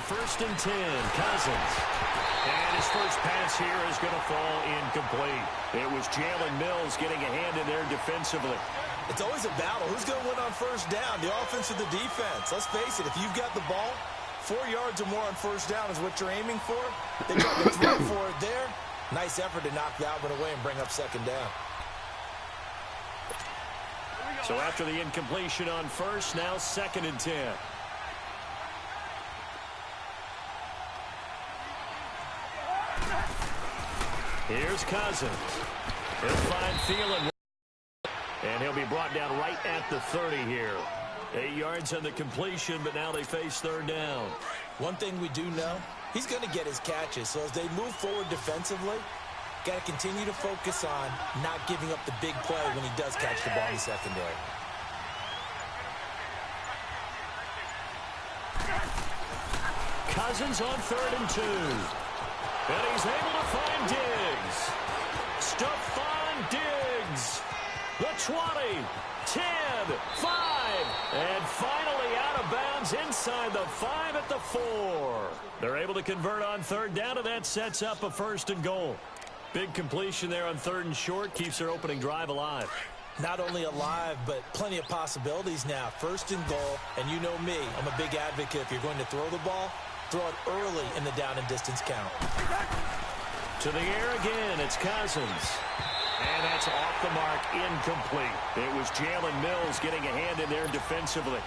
first and 10. Cousins. And his first pass here is going to fall incomplete. It was Jalen Mills getting a hand in there defensively. It's always a battle. Who's going to win on first down, the offense or the defense? Let's face it, if you've got the ball, 4 yards or more on first down is what you're aiming for. They got to throw for it there. Nice effort to knock that one away and bring up second down. So after the incompletion on first, now second and 10. Here's Cousins. He'll find Thielen. And he'll be brought down right at the 30 here. 8 yards on the completion, but now they face third down. One thing we do know, he's going to get his catches. So as they move forward defensively, got to continue to focus on not giving up the big play when he does catch the ball in the secondary. Cousins on 3rd and 2. And he's able to find Diggs. Stephon Diggs. The 20, 10, 5, and finally out of bounds inside the 5 at the 4. They're able to convert on third down, and that sets up a 1st and goal. Big completion there on 3rd and short keeps their opening drive alive. Not only alive, but plenty of possibilities now. 1st and goal, and you know me, I'm a big advocate. If you're going to throw the ball, throw it early in the down and distance count. To the air again, it's Cousins. And that's off the mark, incomplete. It was Jalen Mills getting a hand in there defensively.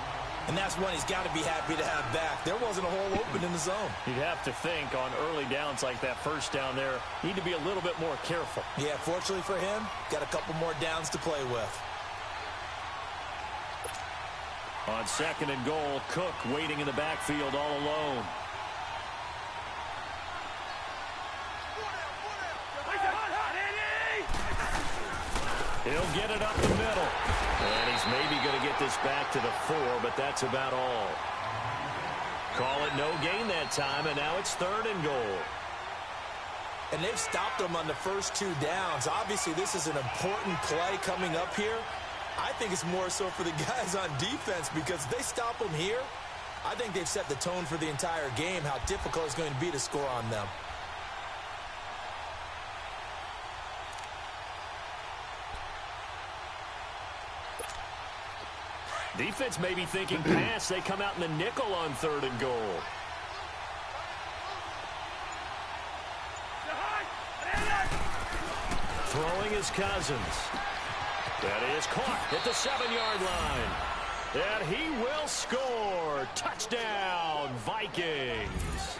And that's one he's got to be happy to have back. There wasn't a hole open in the zone. You'd have to think on early downs like that first down there, need to be a little bit more careful. Yeah, fortunately for him, got a couple more downs to play with. On 2nd and goal, Cook waiting in the backfield all alone. He'll get it up the middle. And he's maybe going to get this back to the 4, but that's about all. Call it no gain that time, and now it's 3rd and goal. And they've stopped them on the first 2 downs. Obviously, this is an important play coming up here. I think it's more so for the guys on defense because if they stop them here, I think they've set the tone for the entire game, how difficult it's going to be to score on them. Defense may be thinking pass. They come out in the nickel on 3rd and goal. Throwing is Cousins. That is caught at the 7-yard line. And he will score. Touchdown, Vikings.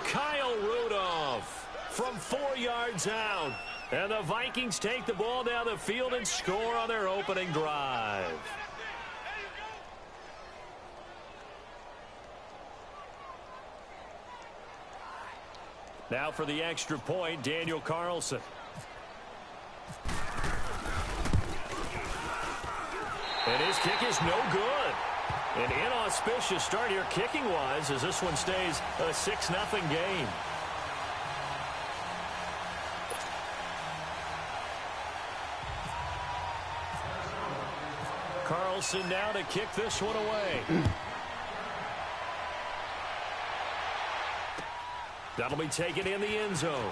Kyle Rudolph from 4 yards out. And the Vikings take the ball down the field and score on their opening drive. Now for the extra point, Daniel Carlson. And his kick is no good. An inauspicious start here kicking-wise as this one stays a 6-0 game. Carlson now to kick this one away. That'll be taken in the end zone.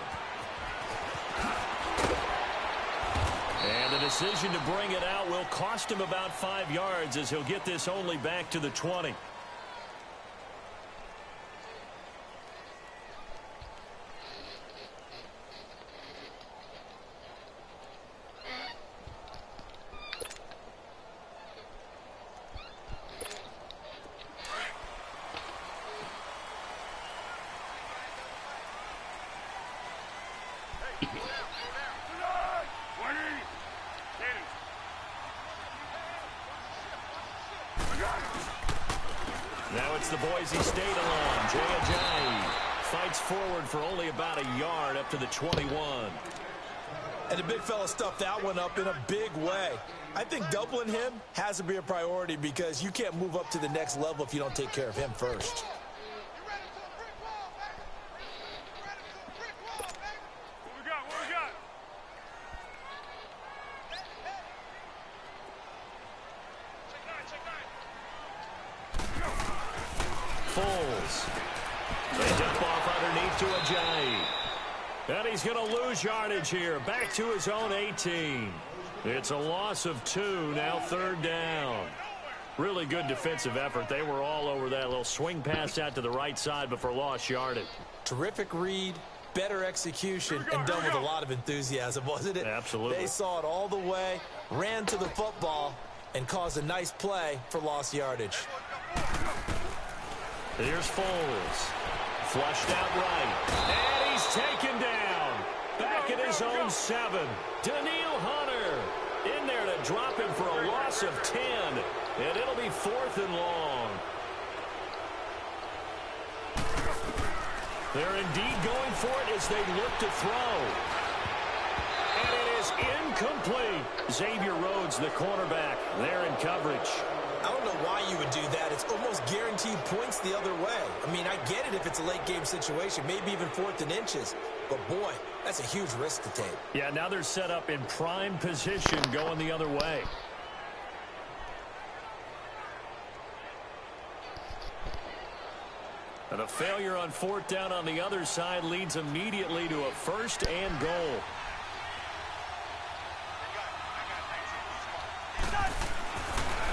And the decision to bring it out will cost him about 5 yards as he'll get this only back to the 20. Now it's the Boise State alone. Jay Ajayi fights forward for only about a yard up to the 21. And the big fella stuffed that one up in a big way. I think doubling him has to be a priority because you can't move up to the next level if you don't take care of him first. to Ajayi. And he's going to lose yardage here. Back to his own 18. It's a loss of 2, now 3rd down. Really good defensive effort. They were all over that little swing pass out to the right side before lost yardage. Terrific read, better execution, and done with a lot of enthusiasm, wasn't it? Absolutely. They saw it all the way, ran to the football, and caused a nice play for lost yardage. Here's Foles. Flushed out right. And he's taken down. Back at his own 7. Daniil Hunter in there to drop him for a loss of 10. And it'll be 4th and long. They're indeed going for it as they look to throw. And it is incomplete. Xavier Rhodes, the cornerback, there in coverage. I don't know why you would do that. It's almost guaranteed points the other way. I mean, I get it if it's a late game situation, maybe even 4th and inches. But, boy, that's a huge risk to take. Yeah, now they're set up in prime position going the other way. And a failure on 4th down on the other side leads immediately to a 1st and goal.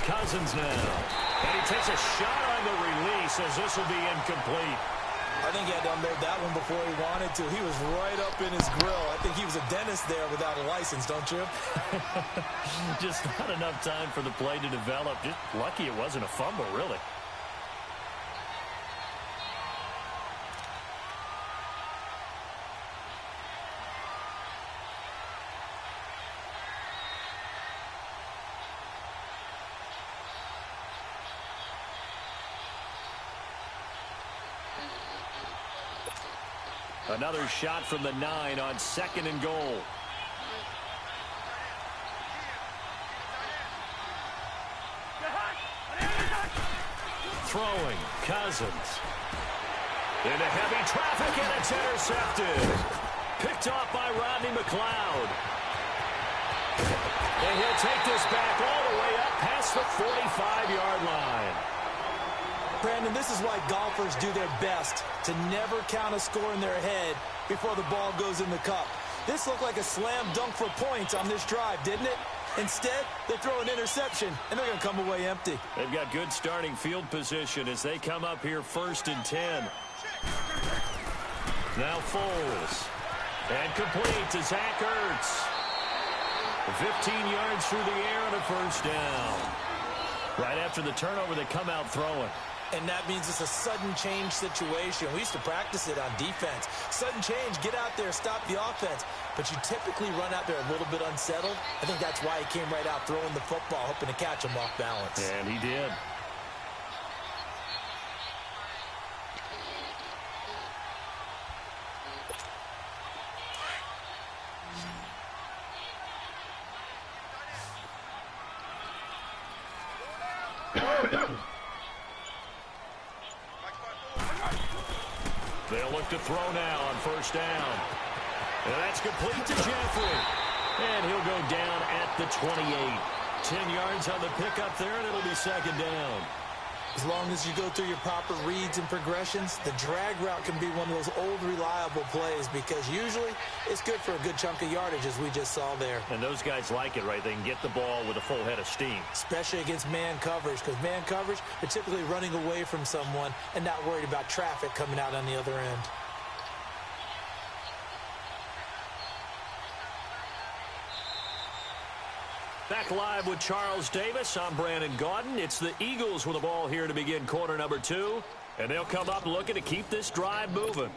Cousins now. And he takes a shot on the release as this will be incomplete. I think he had to unload that one before he wanted to. He was right up in his grill. I think he was a dentist there without a license, don't you? Just not enough time for the play to develop. Just lucky it wasn't a fumble, really. Another shot from the 9 on 2nd and goal. Throwing, Cousins. Into heavy traffic, and it's intercepted. Picked off by Rodney McLeod. And he'll take this back all the way up past the 45-yard line. Brandon, this is why golfers do their best to never count a score in their head before the ball goes in the cup. This looked like a slam dunk for points on this drive, didn't it? Instead, they throw an interception, and they're going to come away empty. They've got good starting field position as they come up here 1st and 10. Now Foles. And complete to Zach Ertz. 15 yards through the air and a 1st down. Right after the turnover, they come out throwing. And that means it's a sudden change situation. We used to practice it on defense. Sudden change, get out there, stop the offense. But you typically run out there a little bit unsettled. I think that's why he came right out throwing the football, hoping to catch him off balance. And he did. They'll look to throw now on 1st down. And that's complete to Jeffrey. And he'll go down at the 28. 10 yards on the pickup there, and it'll be 2nd down. As long as you go through your proper reads and progressions, the drag route can be one of those old reliable plays because usually it's good for a good chunk of yardage, as we just saw there. And those guys like it, right? They can get the ball with a full head of steam. Especially against man coverage, because man coverage, they're typically running away from someone and not worried about traffic coming out on the other end. Back live with Charles Davis. I'm Brandon Gaudin. It's the Eagles with the ball here to begin quarter number 2. And they'll come up looking to keep this drive moving.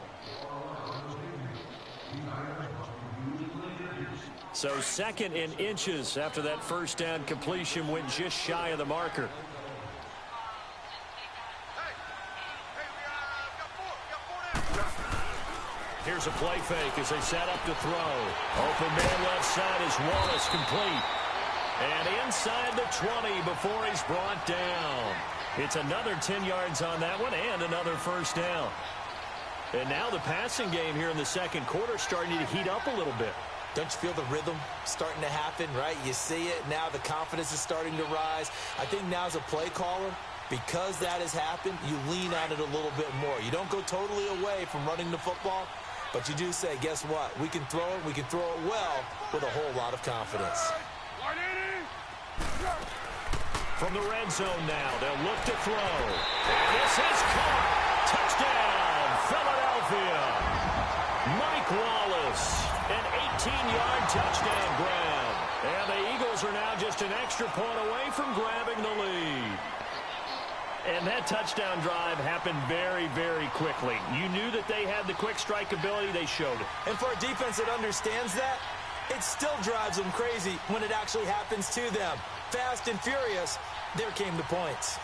So 2nd and inches after that 1st down completion went just shy of the marker. Here's a play fake as they set up to throw. Open man left side is Wallace, complete. And inside the 20 before he's brought down. It's another 10 yards on that one and another 1st down. And now the passing game here in the 2nd quarter starting to heat up a little bit. Don't you feel the rhythm starting to happen, right? You see it. Now the confidence is starting to rise. I think now as a play caller, Because that has happened, you lean on it a little bit more. You don't go totally away from running the football, but you do say, guess what? We can throw it. We can throw it well with a whole lot of confidence. From the red zone now, they'll look to throw. And this is caught. Touchdown, Philadelphia. Mike Wallace, an 18-yard touchdown grab. And the Eagles are now just an extra point away from grabbing the lead. And that touchdown drive happened very, very quickly. You knew that they had the quick strike ability. They showed it. And for a defense that understands that, it still drives them crazy when it actually happens to them. Fast and furious, there came the points.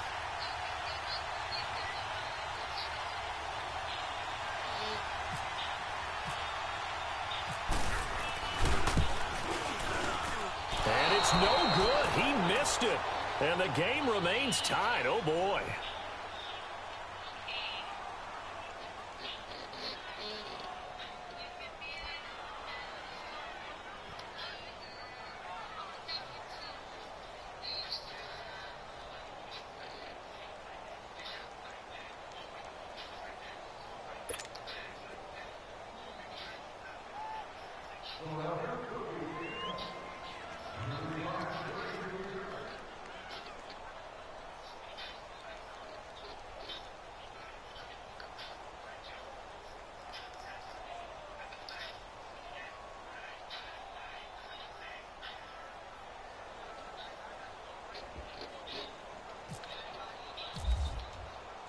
And it's no good. He missed it. And the game remains tied. Oh, boy.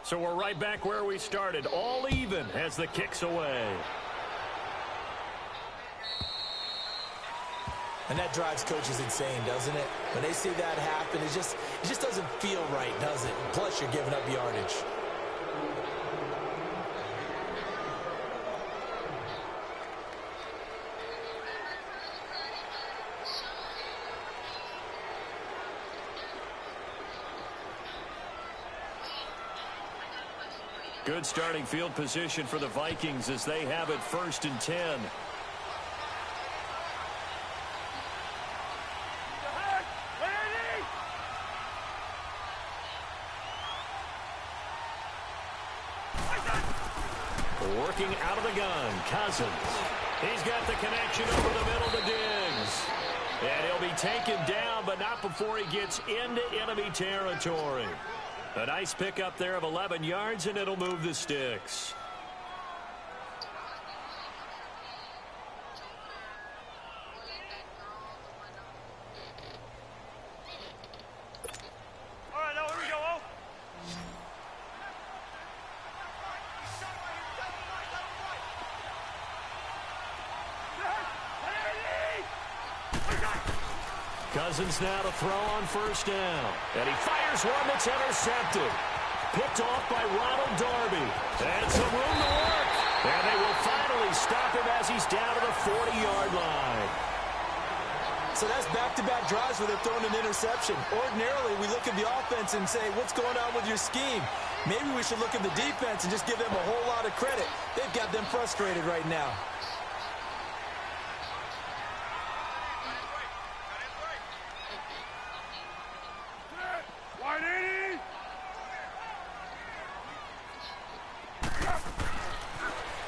So we're right back where we started, all even as the kick's away. And that drives coaches insane, doesn't it? When they see that happen, it just doesn't feel right, does it? Plus, you're giving up yardage. Good starting field position for the Vikings as they have it 1st and 10. Working out of the gun, Cousins. He's got the connection over the middle to Diggs. And he'll be taken down, but not before he gets into enemy territory. A nice pickup there of 11 yards, and it'll move the sticks. All right, now here we go. Cousins now to throw on 1st down. And he fires one that's intercepted. Picked off by Ronald Darby. And some room to work. And they will finally stop him as he's down to the 40-yard line. So that's back-to-back drives where they're throwing an interception. Ordinarily, we look at the offense and say, what's going on with your scheme? Maybe we should look at the defense and just give them a whole lot of credit. They've got them frustrated right now.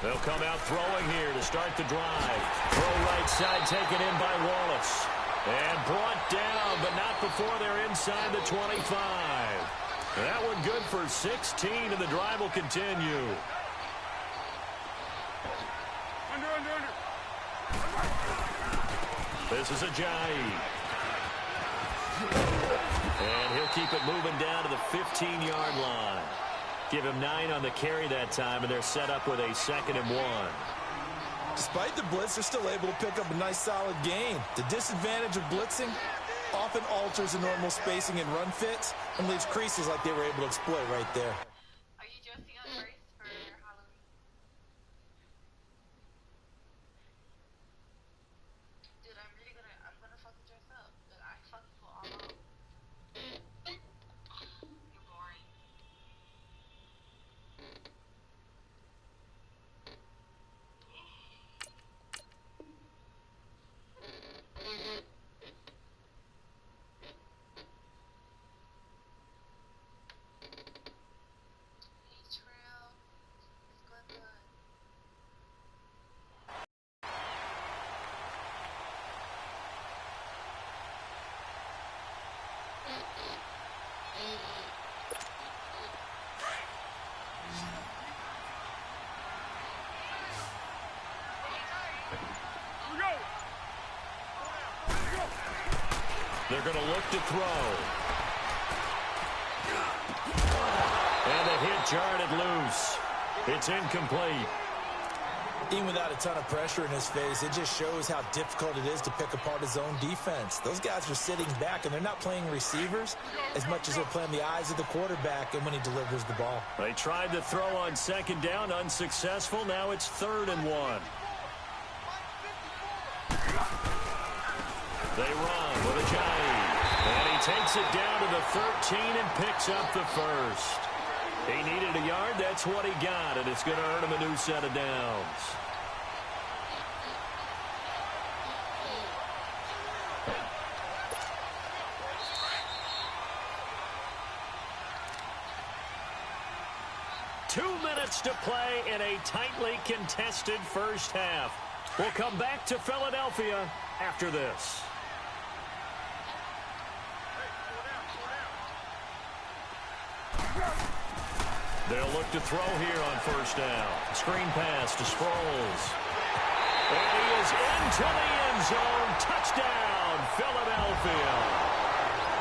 They'll come out throwing here to start the drive. Throw right side taken in by Wallace. And brought down, but not before they're inside the 25. That one good for 16, and the drive will continue. Under. This is Ajayi. And he'll keep it moving down to the 15-yard line. Give him 9 on the carry that time, and they're set up with a 2nd and 1. Despite the blitz, they're still able to pick up a nice, solid gain. The disadvantage of blitzing often alters the normal spacing and run fits and leaves creases like they were able to exploit right there. Are you dressing up first for Halloween? Dude, I'm gonna fucking dress up. Dude, I fucking go all out. You're boring. They're going to look to throw. And the hit jarred it loose. It's incomplete. Even without a ton of pressure in his face, it just shows how difficult it is to pick apart his own defense. Those guys are sitting back, and they're not playing receivers as much as they're playing the eyes of the quarterback and when he delivers the ball. They tried to throw on second down, unsuccessful. Now it's 3rd and 1. They run with Ajayi, and he takes it down to the 13 and picks up the first. He needed a yard. That's what he got, and it's going to earn him a new set of downs. Two minutes to play in a tightly contested first half. We'll come back to Philadelphia after this. They'll look to throw here on first down. Screen pass to Sproles. And he is into the end zone. Touchdown, Philadelphia.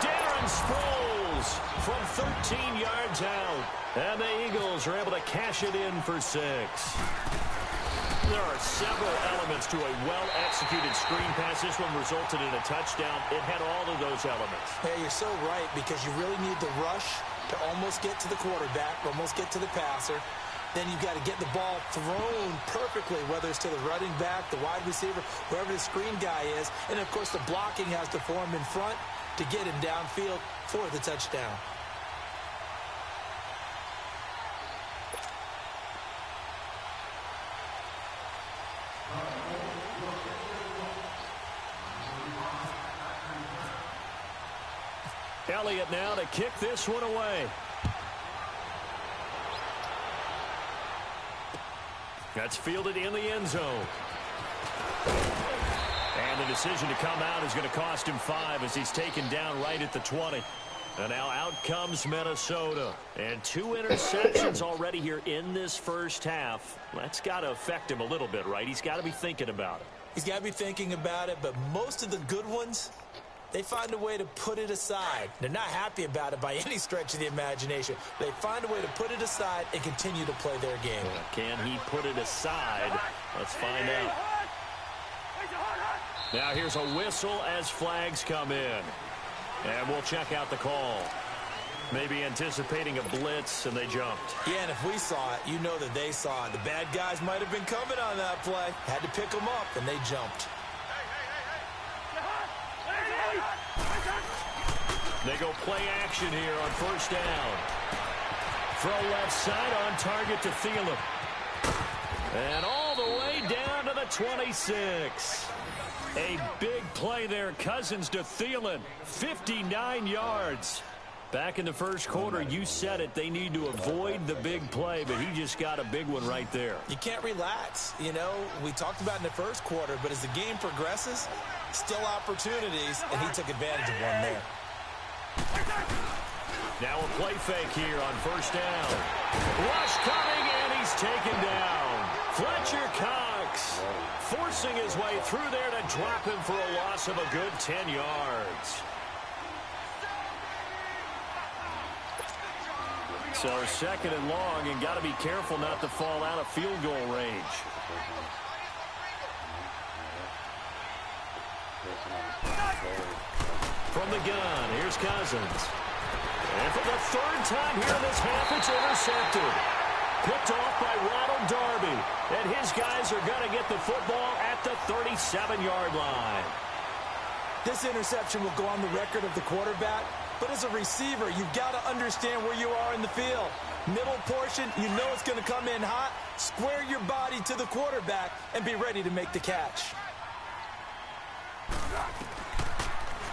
Darren Sproles from 13 yards out. And the Eagles are able to cash it in for 6. There are several elements to a well-executed screen pass. This one resulted in a touchdown. It had all of those elements. Hey, you're so right, because you really need the rush to almost get to the quarterback, almost get to the passer. Then you've got to get the ball thrown perfectly, whether it's to the running back, the wide receiver, wherever the screen guy is. And, of course, the blocking has to form in front to get him downfield for the touchdown. Elliott now to kick this one away. That's fielded in the end zone. And the decision to come out is going to cost him 5 as he's taken down right at the 20. And now out comes Minnesota. And 2 interceptions already here in this first half. That's got to affect him a little bit, right? He's got to be thinking about it. He's got to be thinking about it, but most of the good ones, they find a way to put it aside. They're not happy about it by any stretch of the imagination. They find a way to put it aside and continue to play their game. Can he put it aside? Let's find out. Now here's a whistle as flags come in. And we'll check out the call. Maybe anticipating a blitz, and they jumped. Yeah, and if we saw it, you know that they saw it. The bad guys might have been coming on that play. Had to pick them up, and they jumped. They go play action here on first down. Throw left side on target to Thielen. And all the way down to the 26. A big play there. Cousins to Thielen. 59 yards. Back in the first quarter, you said it. They need to avoid the big play, but he just got a big one right there. You can't relax. You know, we talked about in the first quarter, but as the game progresses, still opportunities, and he took advantage of one there. Now a play fake here on first down. Rush coming, and he's taken down. Fletcher Cox forcing his way through there to drop him for a loss of a good 10 yards. So second and long, and got to be careful not to fall out of field goal range. From the gun, here's Cousins. And for the third time here in this half, it's intercepted. Picked off by Ronald Darby. And his guys are going to get the football at the 37-yard line. This interception will go on the record of the quarterback. But as a receiver, you've got to understand where you are in the field. Middle portion, you know it's going to come in hot. Square your body to the quarterback and be ready to make the catch.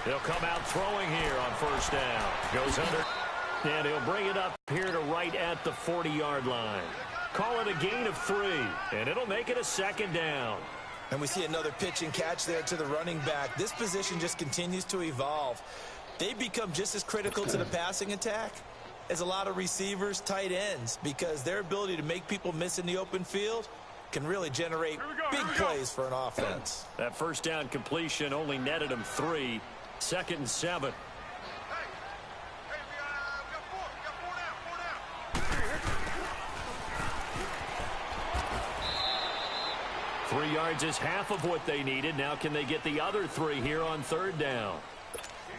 He'll come out throwing here on first down. Goes under, and he'll bring it up here to right at the 40-yard line. Call it a gain of 3, and it'll make it a second down. And we see another pitch and catch there to the running back. This position just continues to evolve. They become just as critical to the passing attack as a lot of receivers, tight ends, because their ability to make people miss in the open field can really generate big plays for an offense. That first down completion only netted him 3. 2nd and 7. Hey, 3 yards is half of what they needed. Now can they get the other 3 here on 3rd down?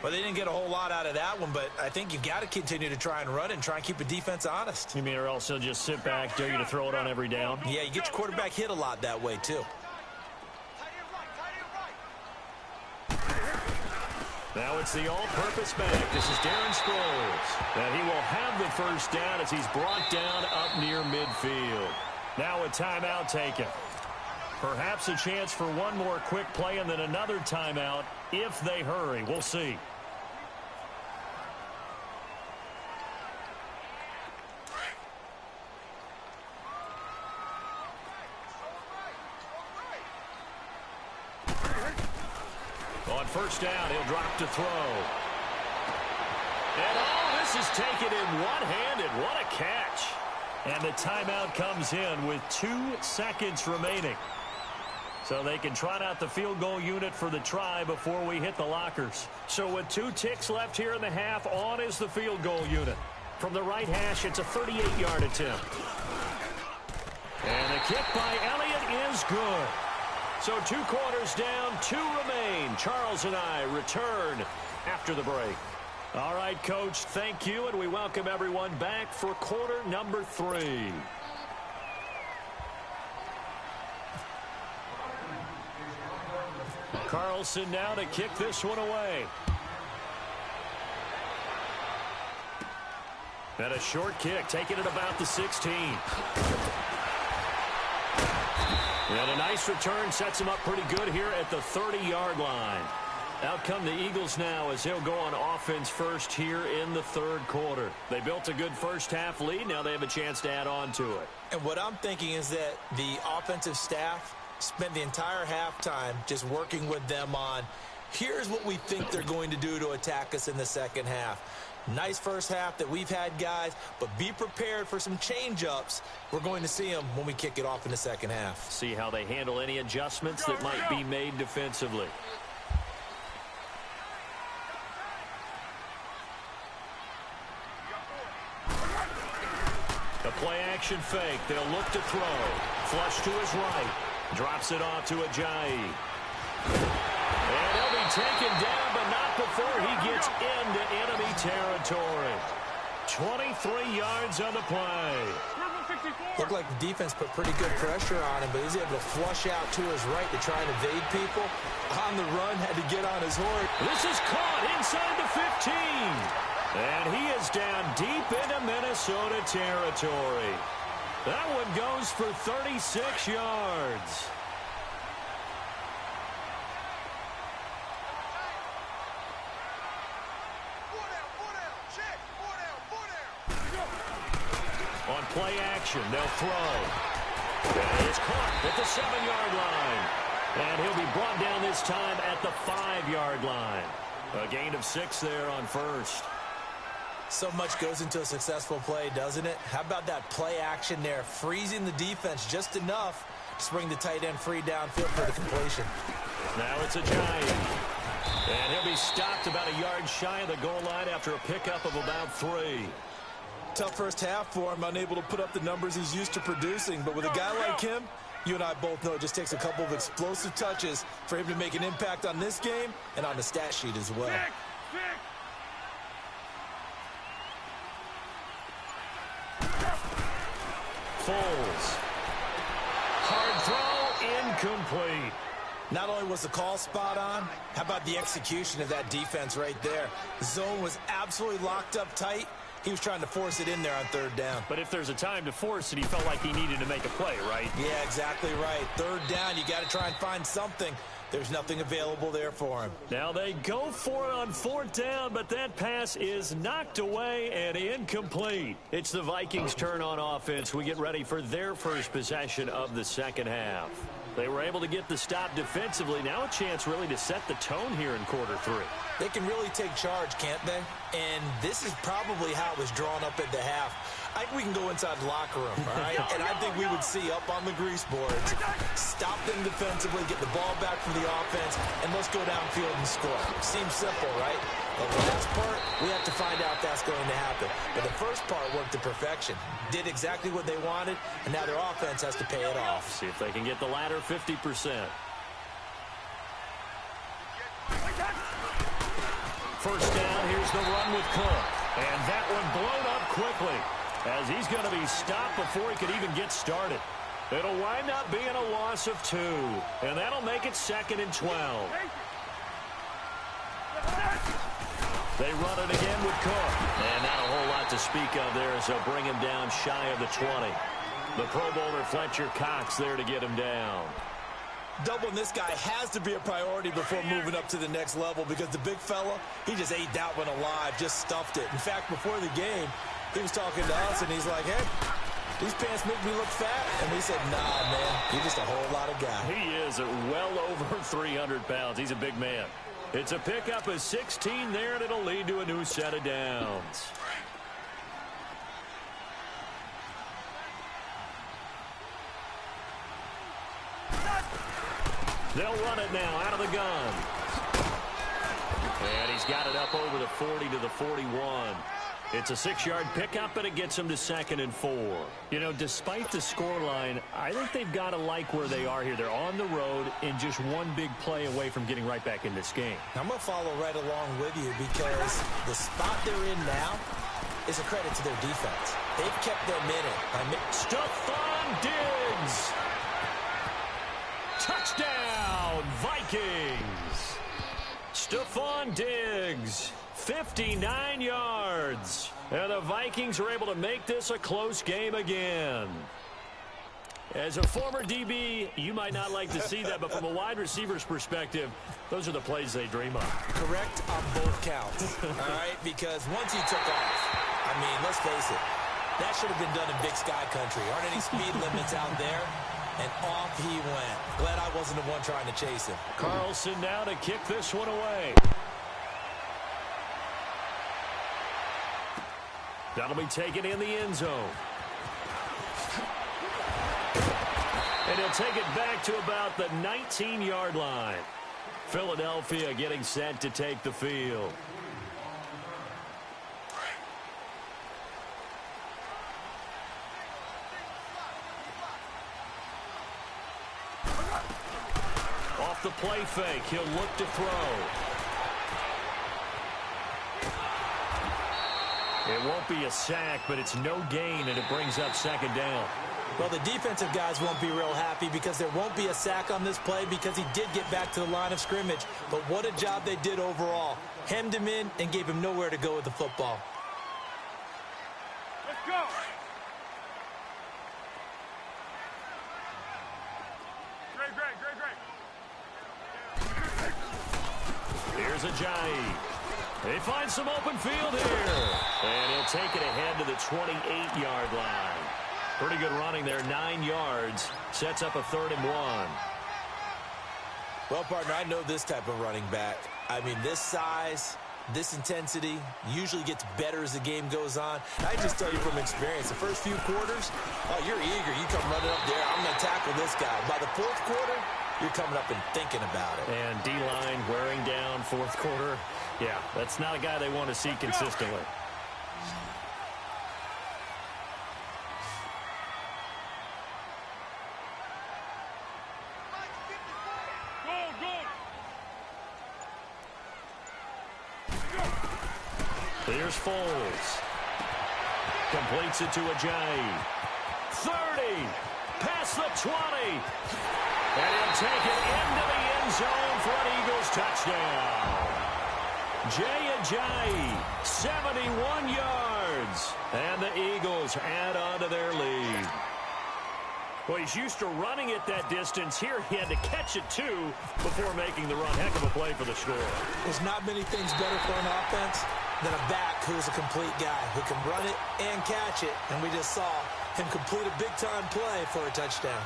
Well, they didn't get a whole lot out of that one, but I think you've got to continue to try and run and try and keep the defense honest. You mean or else they'll just sit back, dare you to throw it on every down? Yeah, you get your quarterback hit a lot that way, too. Now it's the all-purpose back. This is Darren Sproles. And he will have the 1st down as he's brought down up near midfield. Now a timeout taken. Perhaps a chance for one more quick play and then another timeout if they hurry. We'll see. On 1st down, he'll drop to throw. And this is taken in one-handed. What a catch. And the timeout comes in with 2 seconds remaining. So they can trot out the field goal unit for the try before we hit the lockers. So with 2 ticks left here in the half, on is the field goal unit. From the right hash, it's a 38-yard attempt. And the kick by Elliott is good. So 2 quarters down, 2 remain. Charles and I return after the break. All right, Coach, thank you, and we welcome everyone back for quarter number 3. Carlson now to kick this one away. And a short kick, taking it about the 16. And a nice return sets him up pretty good here at the 30-yard line. Out come the Eagles now as they'll go on offense first here in the 3rd quarter. They built a good first half lead. Now they have a chance to add on to it. And what I'm thinking is that the offensive staff spent the entire halftime just working with them on, here's what we think they're going to do to attack us in the 2nd half. Nice first half that we've had, guys, but be prepared for some change-ups. We're going to see them when we kick it off in the 2nd half. See how they handle any adjustments that might be made defensively. The play-action fake. They'll look to throw. Flush to his right. Drops it off to Ajayi. And he'll be taken down, but not before he gets into enemy territory. 23 yards on the play. Looked like the defense put pretty good pressure on him, but he's able to flush out to his right to try and evade people. On the run, had to get on his horse. This is caught inside the 15. And he is down deep into Minnesota territory. That one goes for 36 yards. On play action, they'll throw. And it's caught at the 7-yard line. And he'll be brought down this time at the 5-yard line. A gain of 6 there on 1st. So much goes into a successful play, doesn't it? How about that play action there, freezing the defense just enough to bring the tight end free downfield for the completion. Now it's a Giant. And he'll be stopped about a yard shy of the goal line after a pickup of about 3. Tough first half for him, unable to put up the numbers he's used to producing. But with a guy like him, you and I both know it just takes a couple of explosive touches for him to make an impact on this game and on the stat sheet as well. Foles. Hard throw, incomplete. Not only was the call spot on, how about the execution of that defense right there? The zone was absolutely locked up tight. He was trying to force it in there on 3rd down. But if there's a time to force it, he felt like he needed to make a play, right? Yeah, exactly right. 3rd down, you got to try and find something. There's nothing available there for him. Now they go for it on 4th down, but that pass is knocked away and incomplete. It's the Vikings' turn on offense. We get ready for their first possession of the 2nd half. They were able to get the stop defensively. Now a chance really to set the tone here in quarter 3. They can really take charge, can't they? And this is probably how it was drawn up at the half. I think we can go inside the locker room, all right? And I think we would see up on the grease boards, stop them defensively, get the ball back from the offense, and let's go downfield and score. Seems simple, right? But the last part, we have to find out if that's going to happen. But the first part worked to perfection. Did exactly what they wanted, and now their offense has to pay it off. See if they can get the latter 50%. First down, here's the run with Cook. And that one blown up quickly, as he's going to be stopped before he could even get started. It'll wind up being a loss of 2, and that'll make it 2nd and 12. They run it again with Cook. And not a whole lot to speak of there as they'll bring him down shy of the 20. The Pro Bowler Fletcher Cox there to get him down. Doubling this guy has to be a priority before moving up to the next level, because the big fella, he just ate that one alive, just stuffed it. In fact, before the game, he was talking to us, and he's like, hey, these pants make me look fat. And we said, nah, man, you're just a whole lot of guy. He is well over 300 pounds. He's a big man. It's a pickup of 16 there, and it'll lead to a new set of downs. They'll run it now out of the gun. And he's got it up over the 40 to the 41. It's a 6-yard pickup, and it gets them to 2nd and 4. You know, despite the scoreline, I think they've got to like where they are here. They're on the road and just one big play away from getting right back in this game. I'm going to follow right along with you, because the spot they're in now is a credit to their defense. They've kept them in it. Stephon Diggs. Touchdown, Vikings. Stephon Diggs. 59 yards. And the Vikings are able to make this a close game again. As a former DB, you might not like to see that, but from a wide receiver's perspective, those are the plays they dream of. Correct on both counts. All right, because once he took off, I mean, let's face it, that should have been done in Big Sky Country. Aren't any speed limits out there? And off he went. Glad I wasn't the one trying to chase him. Carlson now to kick this one away. That'll be taken in the end zone. And he'll take it back to about the 19-yard line. Philadelphia getting set to take the field. Off the play fake, he'll look to throw. It won't be a sack, but it's no gain, and it brings up 2nd down. Well, the defensive guys won't be real happy, because there won't be a sack on this play, because he did get back to the line of scrimmage. But what a job they did overall. Hemmed him in and gave him nowhere to go with the football. Let's go. Great. Here's Ajayi. They find some open field here. And he'll take it ahead to the 28-yard line. Pretty good running there, 9 yards. Sets up a 3rd and 1. Well, partner, I know this type of running back. I mean, this size, this intensity usually gets better as the game goes on. I just tell you from experience, the first few quarters, oh, you're eager. You come running up there, I'm going to tackle this guy. By the 4th quarter, you're coming up and thinking about it. And D-line wearing down 4th quarter. Yeah, that's not a guy they want to see consistently. Here's Foles. Completes it to Ajayi. 30. Past the 20. And he'll take it into the end zone for an Eagles touchdown. Jay Ajayi, 71 yards. And the Eagles add on to their lead. Well, he's used to running it that distance. Here he had to catch it, too, before making the run. Heck of a play for the score. There's not many things better for an offense than a back who's a complete guy who can run it and catch it. And we just saw him complete a big-time play for a touchdown.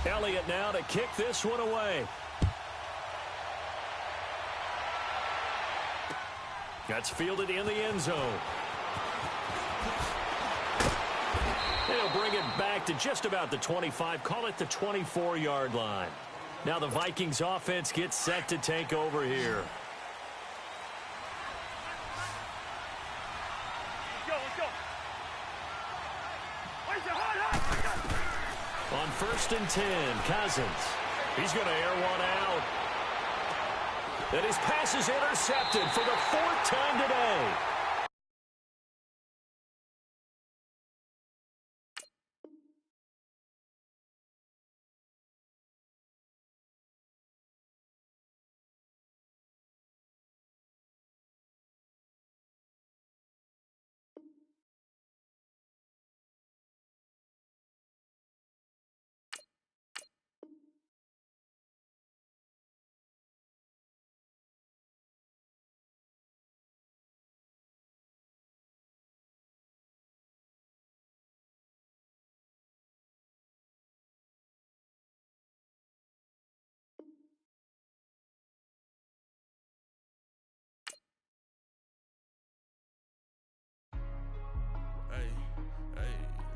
Elliott now to kick this one away. That's fielded in the end zone. They'll bring it back to just about the 25. Call it the 24-yard line. Now the Vikings offense gets set to take over here. On 1st and 10, Cousins. He's going to air one out. And his pass is intercepted for the 4th time today.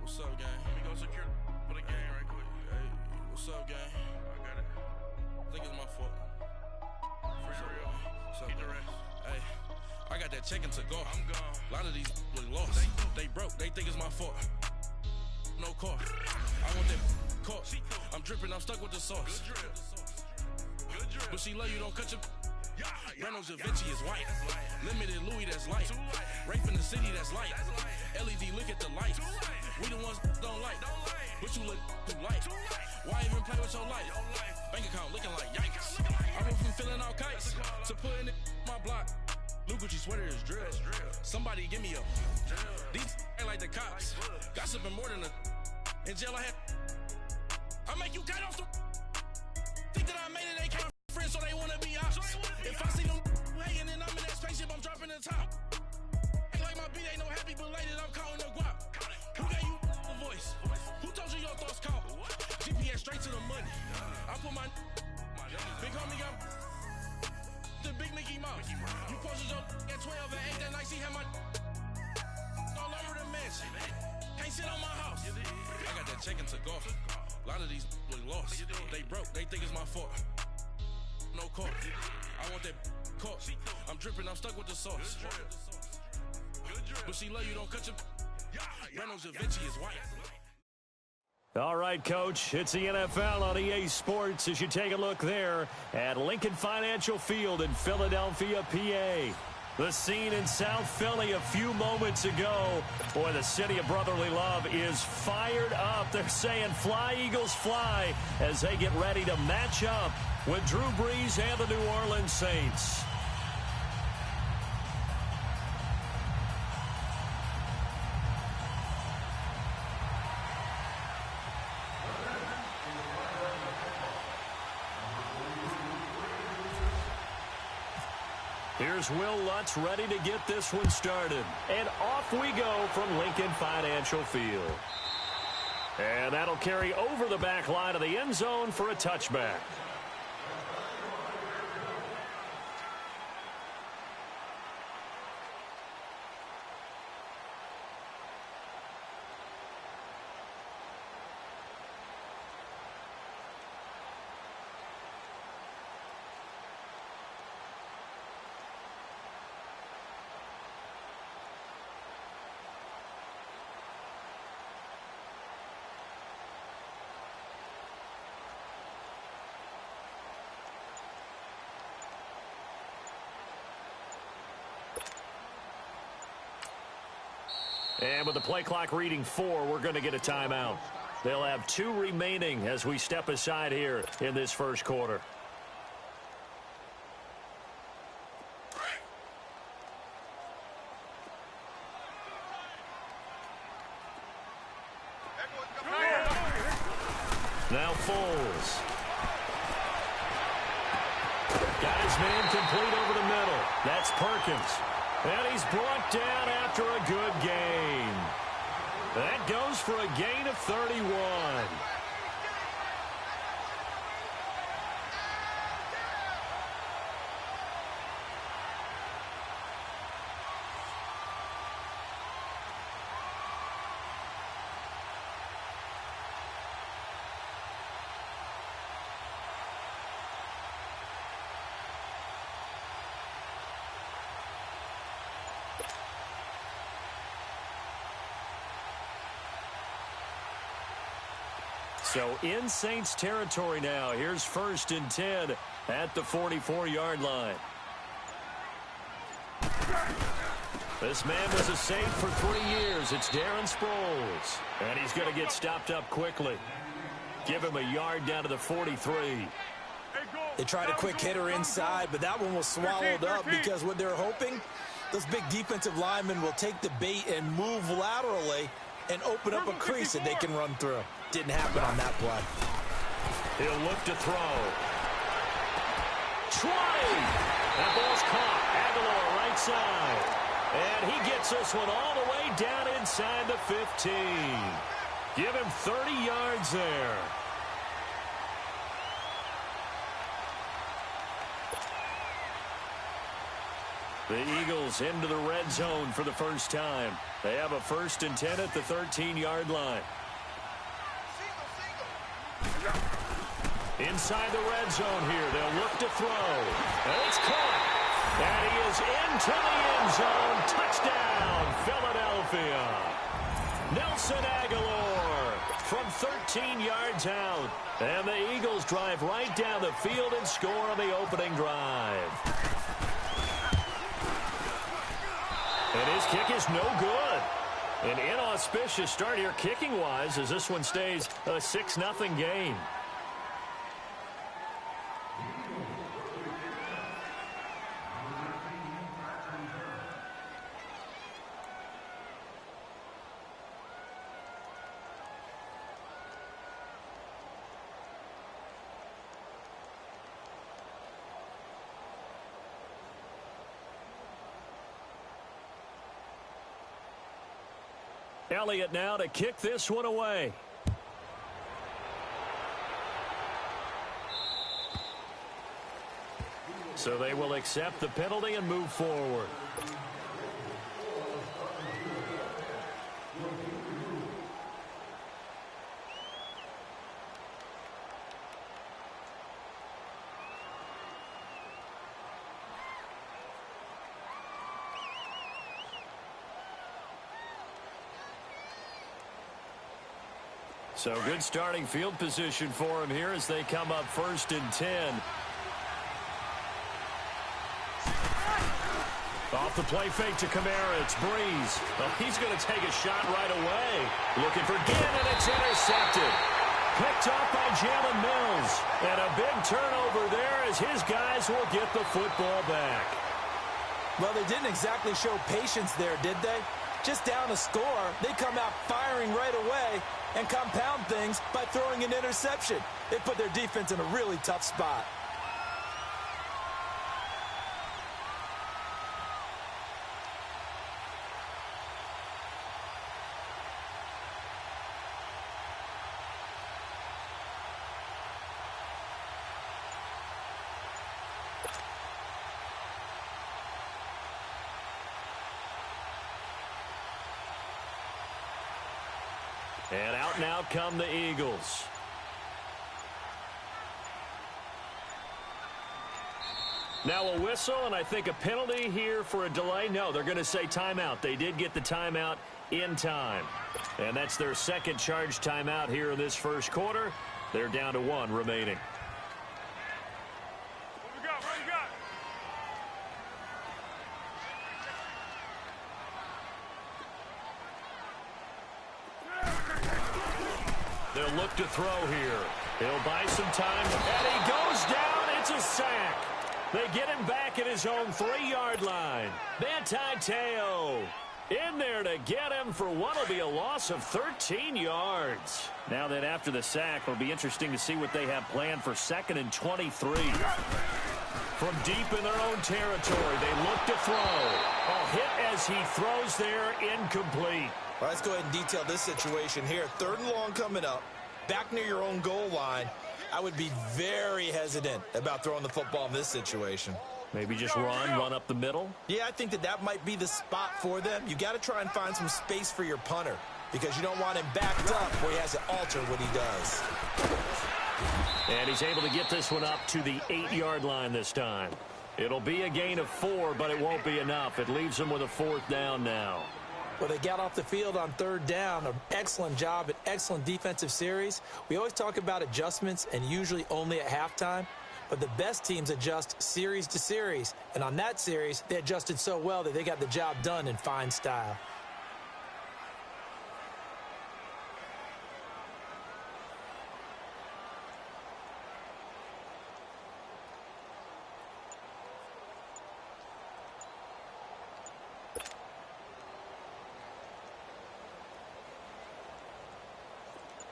What's up, gang? Let me go secure for the game right quick. Hey, what's up, gang? I got it. I think it's my fault. For real. What's up, the rest. Hey, I got that chicken to go. I'm gone. A lot of these really lost. They broke. They think it's my fault. No car. I want that caught. I'm dripping. I'm stuck with the sauce. Good drip. Good drip. But she love you. Don't cut your... Reynolds Da Vinci is white. Limited Louis, that's light. Rape in the city, that's light. LED, look at the light. We the ones don't like. But you look too light. Why even play with your life? Bank account looking like yikes. I went from filling out kites to putting it in my block. New Gucci sweater is drill. Somebody give me a... These ain't like the cops. Gossiping more than a... In jail I had... I make you cut off the... Think that I made it, they can't friends, so they wanna be ops. If I see them hating and I'm in that spaceship, I'm dropping the top. Ain't like my beat, ain't no happy belated, I'm counting the guap. Who gave you a voice? Who told you your thoughts count? GPS straight to the money. I put my big homie got the big Mickey Mouse. You posted your at 12 and 8 that night, see how my all over the mansion. Can't sit on my house. I got that chicken to go. A lot of these really lost. They broke, they think it's my fault. No car. I want that caught. I'm dripping, I'm stuck with the sauce. But she love you, don't cut your... Reynolds Da Vinci is white. All right, Coach, it's the NFL on EA Sports as you take a look there at Lincoln Financial Field in Philadelphia, PA. The scene in South Philly a few moments ago. Boy, the city of brotherly love is fired up. They're saying, fly, Eagles, fly, as they get ready to match up with Drew Brees and the New Orleans Saints. Here's Will Lutz ready to get this one started. And off we go from Lincoln Financial Field. And that'll carry over the back line of the end zone for a touchback. And with the play clock reading 4, we're going to get a timeout. They'll have 2 remaining as we step aside here in this first quarter. Now Foles. Got his man complete over the middle. That's Perkins. And he's brought down after a good gain. That goes for a gain of 31. So in Saints territory now. Here's 1st and 10 at the 44-yard line. This man was a Saint for 3 years. It's Darren Sproles. And he's going to get stopped up quickly. Give him a yard down to the 43. They tried a quick hitter inside, but that one was swallowed up because what they're hoping, those big defensive linemen will take the bait and move laterally and open up a crease that they can run through. Didn't happen on that play. He'll look to throw. 20! That ball's caught. Aguilar right side. And he gets this one all the way down inside the 15. Give him 30 yards there. The Eagles into the red zone for the first time. They have a 1st and 10 at the 13-yard line. Inside the red zone here. They'll look to throw. And it's caught. And he is into the end zone. Touchdown, Philadelphia. Nelson Aguilar from 13 yards out. And the Eagles drive right down the field and score on the opening drive. And his kick is no good. An inauspicious start here kicking-wise as this one stays a 6-0 game. Elliott now to kick this one away. So they will accept the penalty and move forward. So good starting field position for him here as they come up 1st and 10. Off the play fake to Kamara. It's Breeze. Well, he's going to take a shot right away. Looking for Ginn, and it's intercepted. Picked off by Jalen Mills. And a big turnover there as his guys will get the football back. Well, they didn't exactly show patience there, did they? Just down a score, they come out firing right away and compound things by throwing an interception. They put their defense in a really tough spot. And out now come the Eagles. Now a whistle, and I think a penalty here for a delay. No, they're going to say timeout. They did get the timeout in time. And that's their second charge timeout here in this first quarter. They're down to 1 remaining. What we got? What we got? They'll look to throw here. He'll buy some time, and he goes down. It's a sack. They get him back at his own 3-yard line. Manti Te'o in there to get him for what will be a loss of 13 yards. Now that after the sack, it'll be interesting to see what they have planned for 2nd and 23. From deep in their own territory, they look to throw. A hit as he throws there, incomplete. All right, let's go ahead and detail this situation here. 3rd and long coming up, back near your own goal line. I would be very hesitant about throwing the football in this situation. Maybe just run up the middle? Yeah, I think that might be the spot for them. You got to try and find some space for your punter because you don't want him backed up where he has to alter what he does. And he's able to get this one up to the 8-yard line this time. It'll be a gain of 4, but it won't be enough. It leaves him with a 4th down now. Well, they got off the field on third down. An excellent job, an excellent defensive series. We always talk about adjustments and usually only at halftime. But the best teams adjust series to series. And on that series, they adjusted so well that they got the job done in fine style.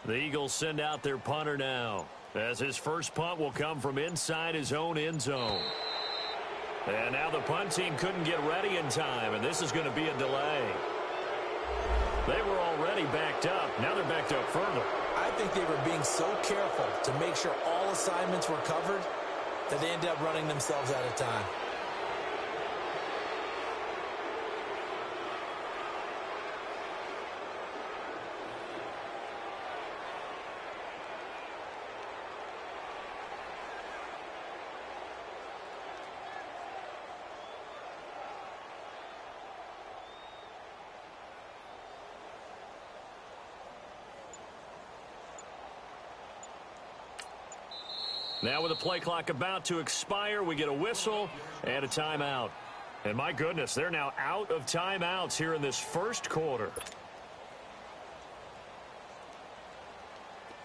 The Eagles send out their punter now, as his first punt will come from inside his own end zone. And now the punt team couldn't get ready in time, and this is going to be a delay. They were already backed up. Now they're backed up further. I think they were being so careful to make sure all assignments were covered that they ended up running themselves out of time. Now with the play clock about to expire, we get a whistle and a timeout. And my goodness, they're now out of timeouts here in this first quarter.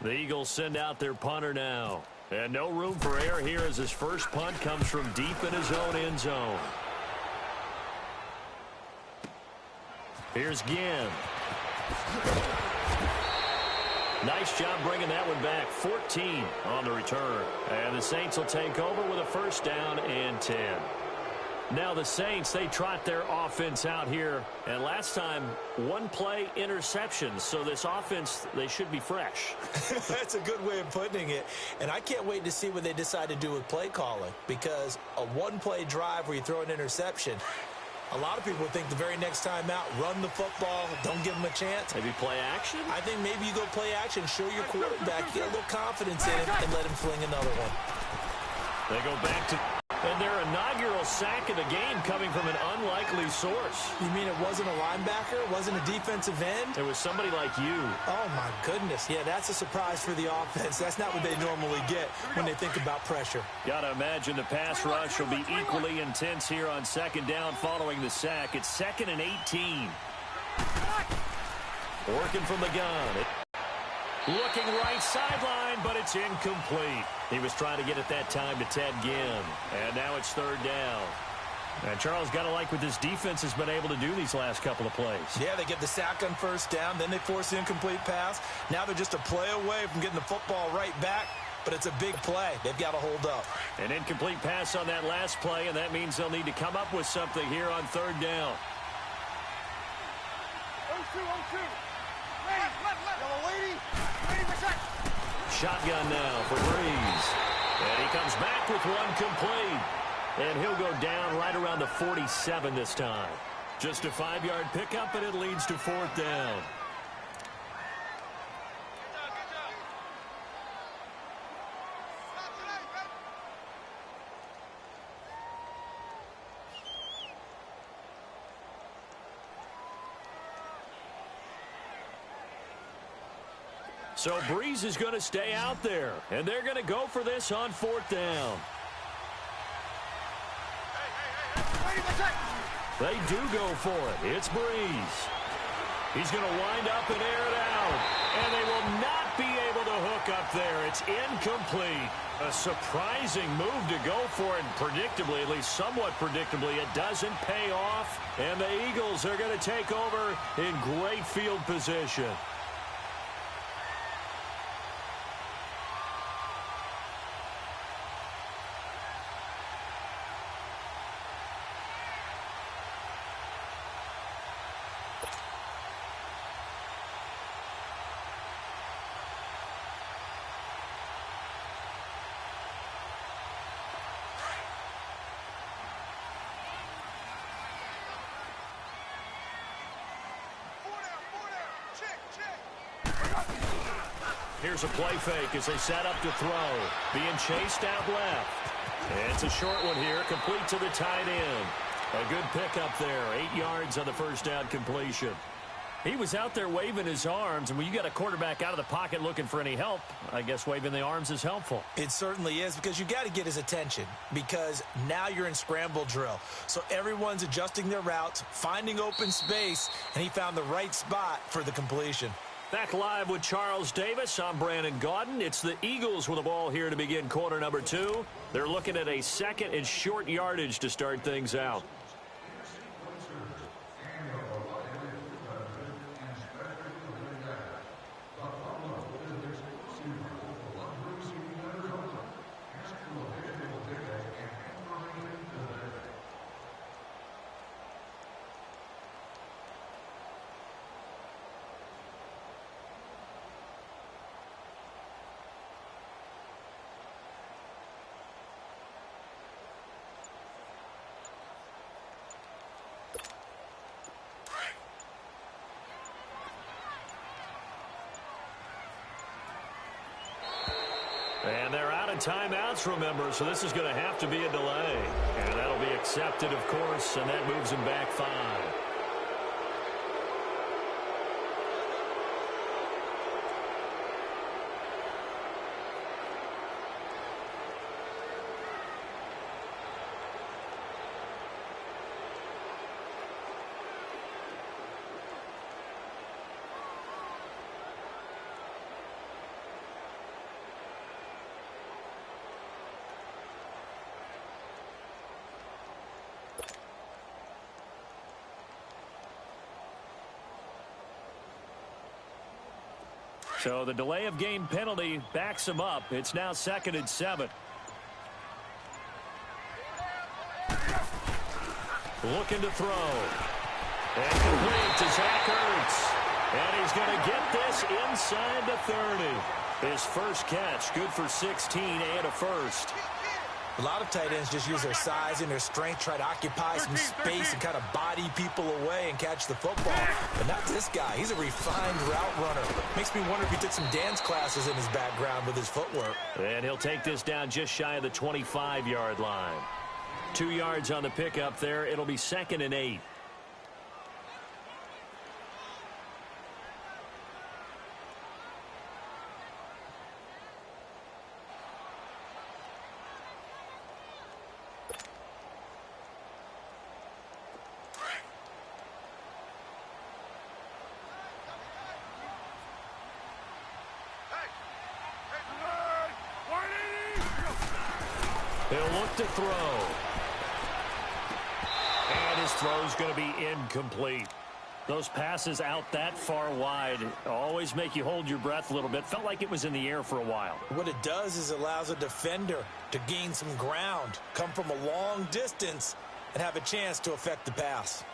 The Eagles send out their punter now. And no room for error here as his first punt comes from deep in his own end zone. Here's Ginn. Nice job bringing that one back. 14 on the return. And the Saints will take over with a first down and 10. Now the Saints, they trot their offense out here. And last time, one play interception. So this offense, they should be fresh. That's a good way of putting it. And I can't wait to see what they decide to do with play calling. Because a one-play drive where you throw an interception, a lot of people think the very next time out, run the football, don't give them a chance. Maybe play action? I think maybe you go play action, show your quarterback, get a little confidence in him, and let him fling another one. They go back to... And their inaugural sack of the game coming from an unlikely source. You mean it wasn't a linebacker? It wasn't a defensive end? It was somebody like you. Oh, my goodness. Yeah, that's a surprise for the offense. That's not what they normally get when they think about pressure. Got to imagine the pass rush will be equally intense here on second down following the sack. It's 2nd and 18. Working from the gun. Looking right sideline, but it's incomplete. He was trying to get it that time to Ted Ginn. And now it's third down. And Charles, got to like what this defense has been able to do these last couple of plays. Yeah, they get the sack on first down, then they force the incomplete pass. Now they're just a play away from getting the football right back, but it's a big play. They've got to hold up. An incomplete pass on that last play, and that means they'll need to come up with something here on third down. 0-2. Shotgun now for Breeze. And he comes back with one complete. And he'll go down right around the 47 this time. Just a 5-yard pickup, and it leads to fourth down. So Breeze is going to stay out there, and they're going to go for this on fourth down. They do go for it. It's Breeze. He's going to wind up and air it out, and they will not be able to hook up there. It's incomplete. A surprising move to go for it, and predictably, at least somewhat predictably, it doesn't pay off, and the Eagles are going to take over in great field position. Here's a play fake as they set up to throw. Being chased out left. And it's a short one here, complete to the tight end. A good pickup there. 8 yards on the first down completion. He was out there waving his arms, and when you got a quarterback out of the pocket looking for any help, I guess waving the arms is helpful. It certainly is, because you got to get his attention, because now you're in scramble drill. So everyone's adjusting their routes, finding open space, and he found the right spot for the completion. Back live with Charles Davis. I'm Brandon Gaudin. It's the Eagles with the ball here to begin quarter number 2. They're looking at a second and short yardage to start things out. And they're out of timeouts, remember, so this is going to have to be a delay. And that'll be accepted, of course, and that moves them back 5. So the delay of game penalty backs him up. It's now 2nd and 7. Looking to throw. And complete to Zach Ertz. And he's going to get this inside the 30. His first catch, good for 16 and a first. A lot of tight ends just use their size and their strength, try to occupy some space and kind of body people away and catch the football. But not this guy. He's a refined route runner. Makes me wonder if he took some dance classes in his background with his footwork. And he'll take this down just shy of the 25-yard line. 2 yards on the pickup there. It'll be 2nd and 8. He'll look to throw. And his throw's going to be incomplete. Those passes out that far wide always make you hold your breath a little bit. Felt like it was in the air for a while. What it does is allows a defender to gain some ground, come from a long distance, and have a chance to affect the pass.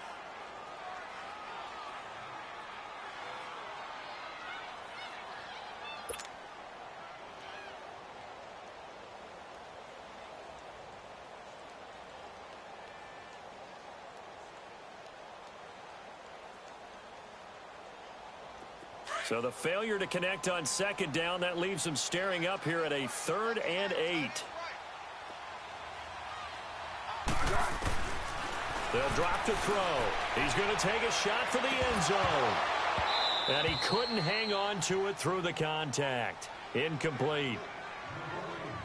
So the failure to connect on 2nd down, that leaves them staring up here at a 3rd and 8. They'll drop to throw. He's going to take a shot for the end zone. And he couldn't hang on to it through the contact. Incomplete.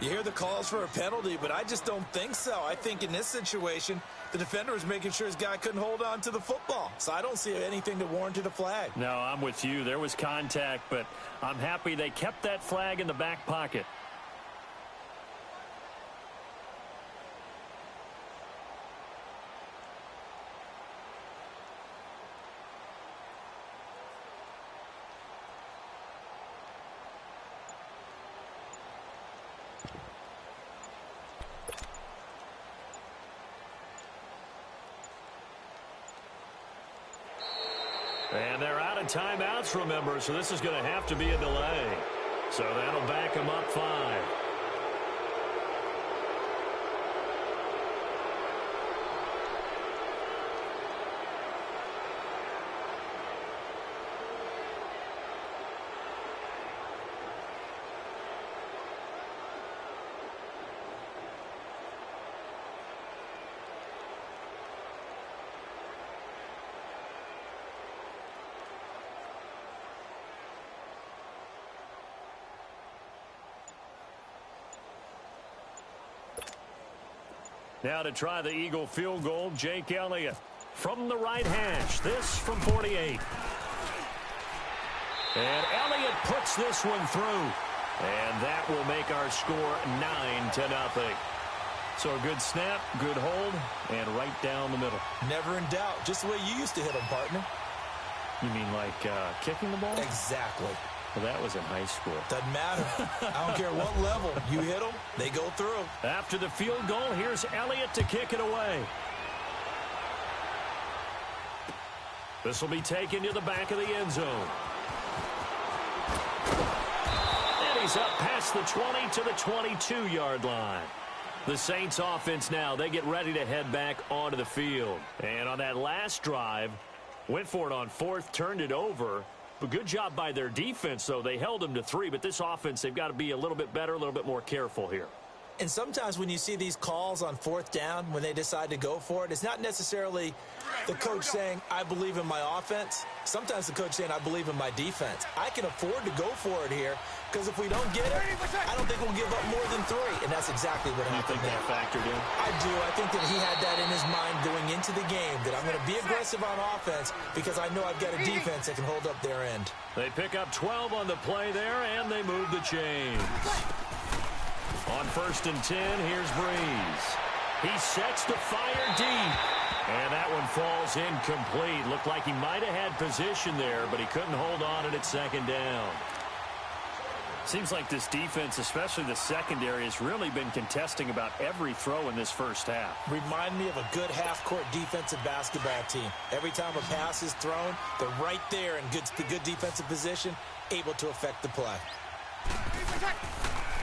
You hear the calls for a penalty, but I just don't think so. I think in this situation, the defender was making sure his guy couldn't hold on to the football. So I don't see anything that warranted a flag. No, I'm with you. There was contact, but I'm happy they kept that flag in the back pocket. And they're out of timeouts, remember, so this is going to have to be a delay. So that'll back them up 5. Now to try the Eagle field goal, Jake Elliott from the right hash. This from 48. And Elliott puts this one through. And that will make our score 9-0. So a good snap, good hold, and right down the middle. Never in doubt. Just the way you used to hit them, partner. You mean like kicking the ball? Exactly. Well, that was in high school. Doesn't matter. I don't care what level. You hit them, they go through. After the field goal, here's Elliott to kick it away. This will be taken to the back of the end zone. And he's up past the 20 to the 22-yard line. The Saints offense now, they get ready to head back onto the field. And on that last drive, went for it on fourth, turned it over. But good job by their defense, though. They held them to 3, but this offense, they've got to be a little bit better, a little bit more careful here. And sometimes when you see these calls on fourth down, when they decide to go for it, it's not necessarily the coach saying, I believe in my offense. Sometimes the coach saying, I believe in my defense. I can afford to go for it here because if we don't get it, I don't think we'll give up more than 3. And that's exactly what happened. You think that factored in? I do. I think that he had that in his mind going into the game, that I'm going to be aggressive on offense because I know I've got a defense that can hold up their end. They pick up 12 on the play there, and they move the chains. On 1st and 10, here's Breeze. He sets to fire deep. And that one falls incomplete. Looked like he might have had position there, but he couldn't hold on at 2nd down. Seems like this defense, especially the secondary, has really been contesting about every throw in this first half. Remind me of a good half-court defensive basketball team. Every time a pass is thrown, they're right there in the good defensive position, able to affect the play.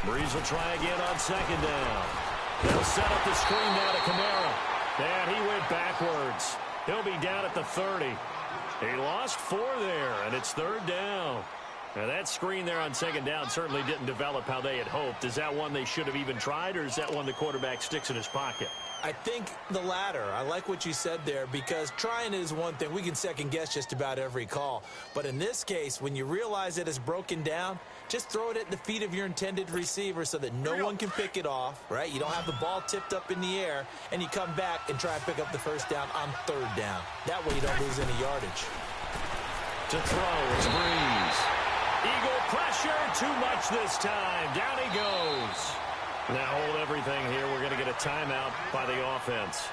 Breeze will try again on 2nd down. They'll set up the screen now to Kamara. And he went backwards. He'll be down at the 30. He lost 4 there, and it's 3rd down. Now that screen there on 2nd down certainly didn't develop how they had hoped. Is that one they should have even tried, or is that one the quarterback sticks in his pocket? I think the latter. I like what you said there because trying is one thing. We can second-guess just about every call. But in this case, when you realize that it's broken down, just throw it at the feet of your intended receiver so that no one can pick it off, right? You don't have the ball tipped up in the air, and you come back and try and pick up the 1st down on 3rd down. That way you don't lose any yardage. To throw is Breeze. Eagle pressure, too much this time. Down he goes. Now hold everything here. We're going to get a timeout by the offense.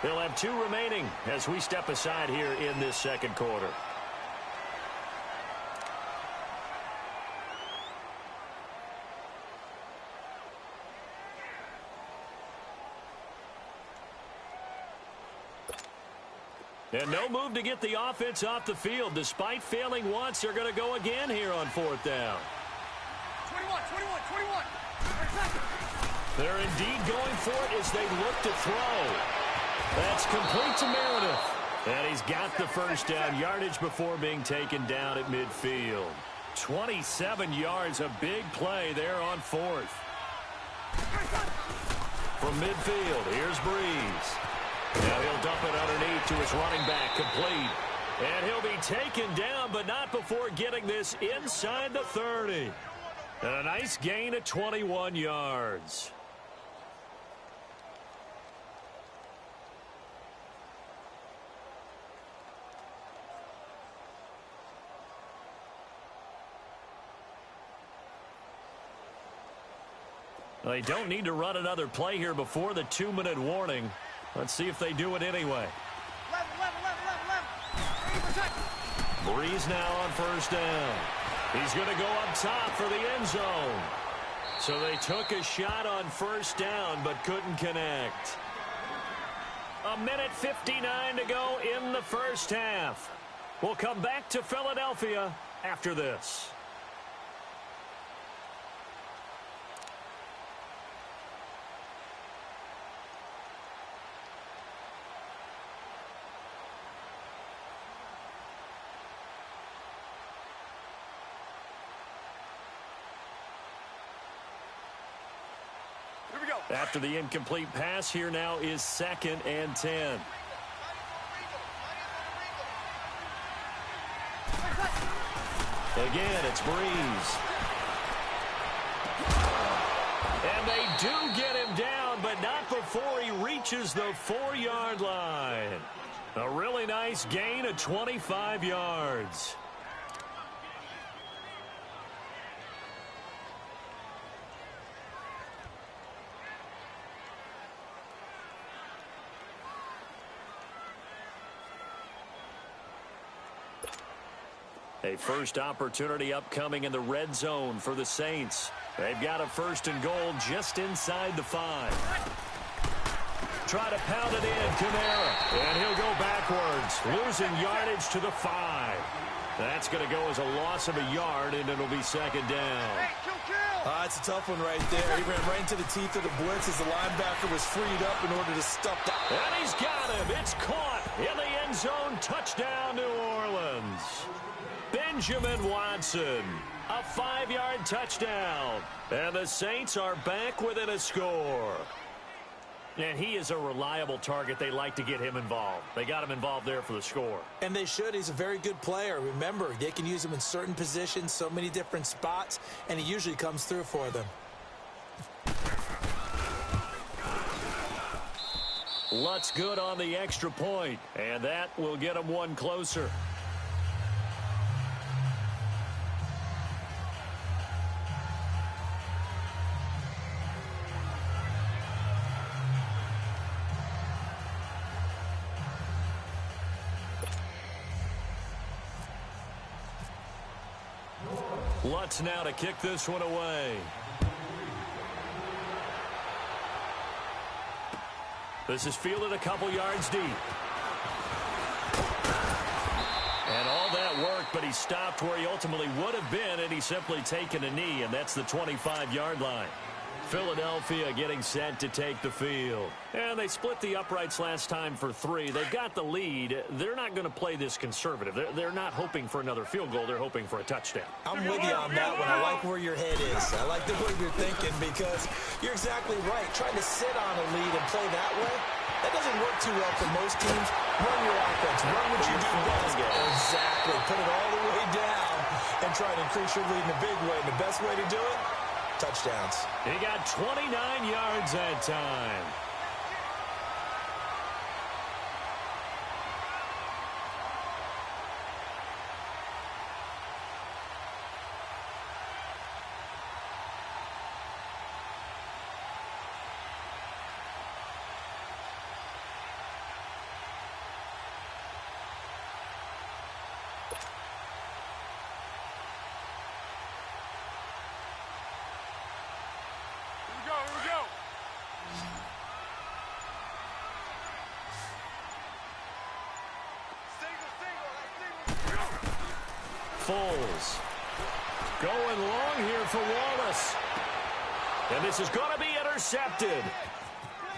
They'll have 2 remaining as we step aside here in this 2nd quarter. And no move to get the offense off the field. Despite failing once, they're going to go again here on 4th down. 21. They're indeed going for it as they look to throw. That's complete to Meredith. And he's got the 1st down yardage before being taken down at midfield. 27 yards, a big play there on 4th. From midfield, here's Breeze. Now he'll dump it underneath to his running back, complete. And he'll be taken down, but not before getting this inside the 30. And a nice gain of 21 yards. They don't need to run another play here before the 2-minute warning. Let's see if they do it anyway. Breeze now on 1st down. He's going to go up top for the end zone. So they took a shot on 1st down but couldn't connect. 1:59 to go in the 1st half. We'll come back to Philadelphia after this. After the incomplete pass, here now is 2nd and 10. Again, it's Breeze. And they do get him down, but not before he reaches the 4-yard line. A really nice gain of 25 yards. A first opportunity upcoming in the red zone for the Saints. They've got a 1st and goal just inside the 5. Try to pound it in, Kamara. And he'll go backwards, losing yardage to the 5. That's going to go as a loss of a yard, and it'll be 2nd down. It's a tough one right there. He ran right into the teeth of the blitz as the linebacker was freed up in order to stop that. And he's got him. It's caught in the end zone. Touchdown, New Orleans. Benjamin Watson, a 5-yard touchdown. And the Saints are back within a score. And he is a reliable target. They like to get him involved. They got him involved there for the score. And they should. He's a very good player. Remember, they can use him in certain positions, so many different spots, and he usually comes through for them. Lutz good on the extra point, and that will get him one closer. Lutz now to kick this one away. This is fielded a couple yards deep. And all that worked, but he stopped where he ultimately would have been, and he's simply taken a knee, and that's the 25-yard line. Philadelphia getting set to take the field. And they split the uprights last time for 3. They've got the lead. They're not going to play this conservative. They're not hoping for another field goal. They're hoping for a touchdown. I'm with you on that one. I like where your head is. I like the way you're thinking because you're exactly right. Trying to sit on a lead and play that way, that doesn't work too well for most teams. Run your offense. Run what you do best. Exactly. Put it all the way down and try to increase your lead in a big way. And the best way to do it, touchdowns. He got 29 yards that time. Foles going long here for Wallace. And this is going to be intercepted.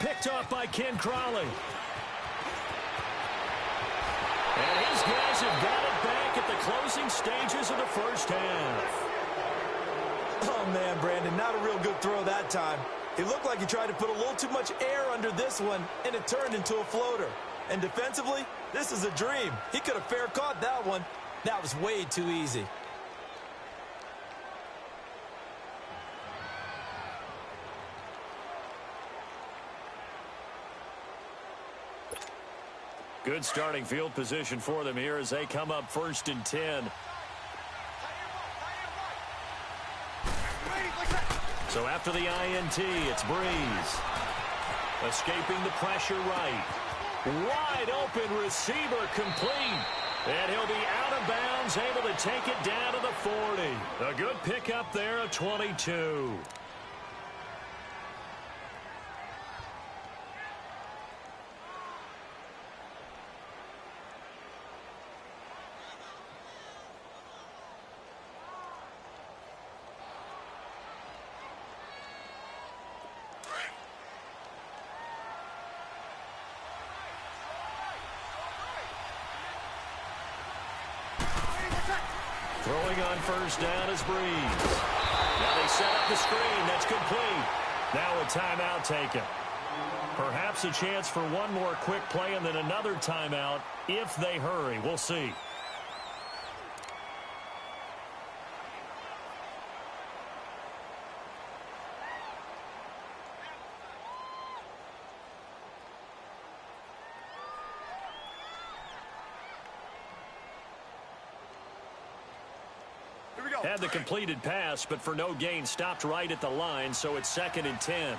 Picked off by Ken Crawley. And his guys have got it back at the closing stages of the first half. Oh, man, Brandon, not a real good throw that time. It looked like he tried to put a little too much air under this one, and it turned into a floater. And defensively, this is a dream. He could have fair caught that one. That was way too easy. Good starting field position for them here as they come up 1st and 10. So after the INT, it's Breeze. Escaping the pressure right. Wide open receiver complete. And he'll be out of bounds, able to take it down to the 40. A good pickup there of 22. Throwing on 1st down is Breeze. Now they set up the screen. That's complete. Now a timeout taken. Perhaps a chance for one more quick play and then another timeout if they hurry. We'll see. Had the completed pass, but for no gain, stopped right at the line, so it's 2nd and 10.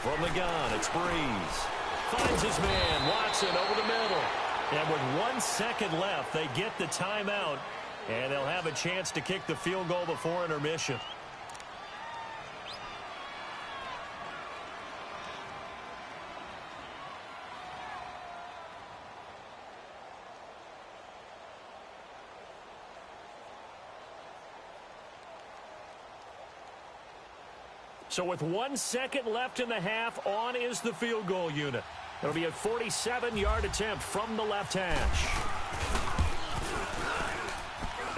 From the gun, it's Breeze. Finds his man, Watson, over the middle. And with 1 second left, they get the timeout, and they'll have a chance to kick the field goal before intermission. So with 1 second left in the half, on is the field goal unit. It'll be a 47-yard attempt from the left hash.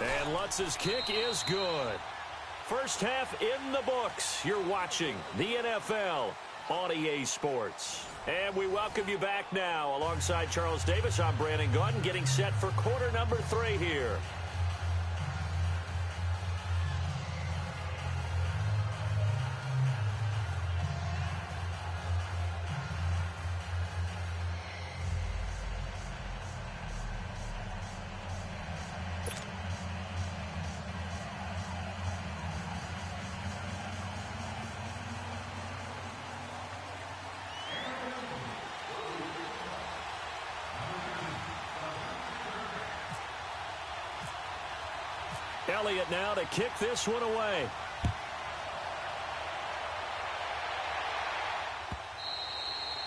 And Lutz's kick is good. First half in the books. You're watching the NFL on EA Sports. And we welcome you back now. Alongside Charles Davis, I'm Brandon Gaudin, getting set for quarter number 3 here. Elliott now to kick this one away.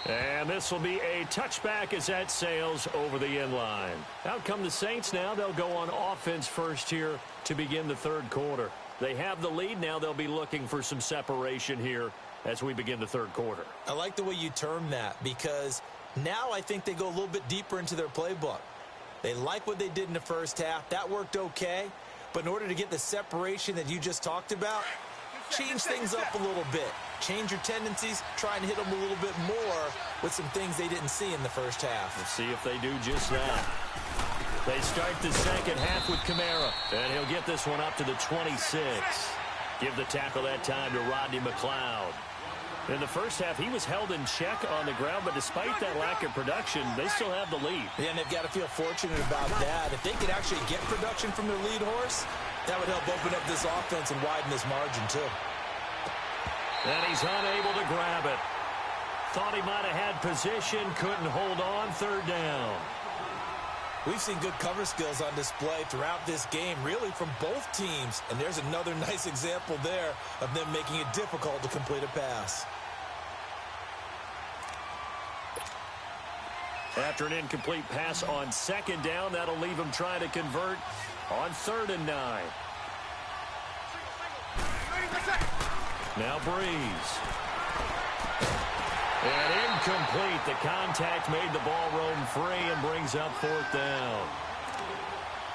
And this will be a touchback as that sails over the end line. Out come the Saints now. They'll go on offense first here to begin the third quarter. They have the lead. Now they'll be looking for some separation here as we begin the third quarter. I like the way you term that, because now I think they go a little bit deeper into their playbook. They like what they did in the first half. That worked okay. But in order to get the separation that you just talked about, change things up a little bit. Change your tendencies, try and hit them a little bit more with some things they didn't see in the first half. Let's see if they do just that. They start the second half with Kamara, and he'll get this one up to the 26. Give the tackle that time to Rodney McLeod. In the first half, he was held in check on the ground, but despite that lack of production, they still have the lead. Yeah, and they've got to feel fortunate about that. If they could actually get production from their lead horse, that would help open up this offense and widen this margin, too. And he's unable to grab it. Thought he might have had position, couldn't hold on, third down. We've seen good cover skills on display throughout this game, really from both teams. And there's another nice example there of them making it difficult to complete a pass. After an incomplete pass on second down, that'll leave him trying to convert on 3rd and 9. Now Breeze. And incomplete. The contact made the ball roam free and brings up 4th down.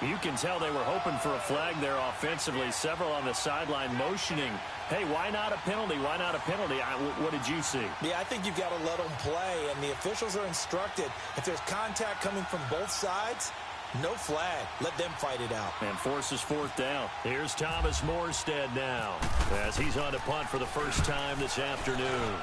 You can tell they were hoping for a flag there offensively. Several on the sideline motioning, hey, why not a penalty? Why not a penalty? What did you see? Yeah, I think you've got to let them play, and the officials are instructed. If there's contact coming from both sides, no flag. Let them fight it out. And forces 4th down. Here's Thomas Morstead now as he's on to punt for the first time this afternoon.